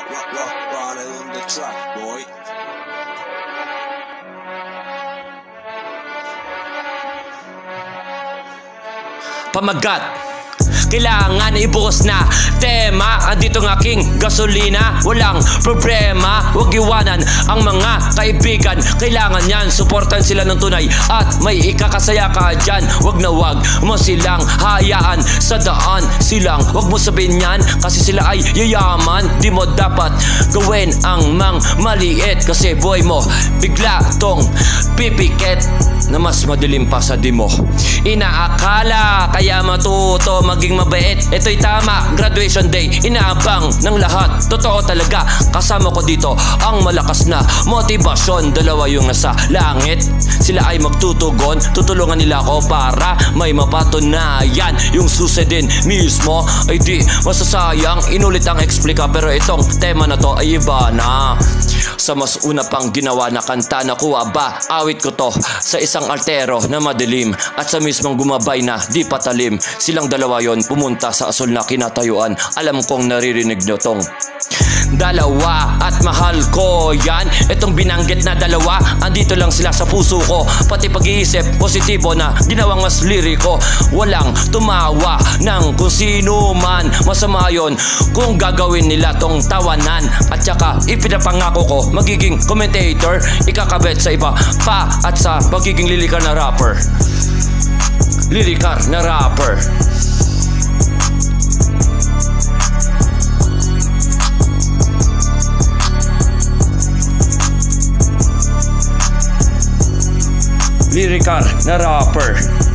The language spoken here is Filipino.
Ronald on the track, boy. Pamagat, kailangan ibuhos na tema. Andito ng aking gasolina, walang problema. Huwag iwanan ang mga kaibigan, kailangan yan, suportan sila ng tunay at may ikakasaya ka dyan. Huwag na huwag mo silang hayaan sa daan silang. Huwag mo sabihin yan kasi sila ay yayaman. Di mo dapat gawin ang mang maliit kasi boy mo bigla tong pipikit na mas madilim pa sa di mo inaakala. Kaya matuto maging mabait, ito'y tama, graduation day, inaabang ng lahat. Totoo talaga, kasama ko dito ang malakas na motivasyon. Dalawa yung nasa langit, sila ay magtutugon, tutulungan nila ako para may mapatunayan. Yung susi din mismo ay di masasayang, inulit ang explica. Pero itong tema na to ay iba na. Sa mas una pang ginawa na kanta, nakuha ba awit ko to sa isang altero na madilim at sa mismong gumabay na di patalim. Silang dalawa yon pumunta sa asol na kinatayuan. Alam kong naririnig nyo tong dalawa at mahal ko yan. Itong binanggit na dalawa, andito lang sila sa puso ko. Pati pag-iisip positibo na ginawang mas liriko. Walang tumawa ng kung sino man. Masama yon kung gagawin nila tong tawanan. At saka ipinapangako ko magiging commentator, ikakabit sa iba pa at sa magiging lirikal na rapper. Lirikal na rapper. Lirikal na rapper.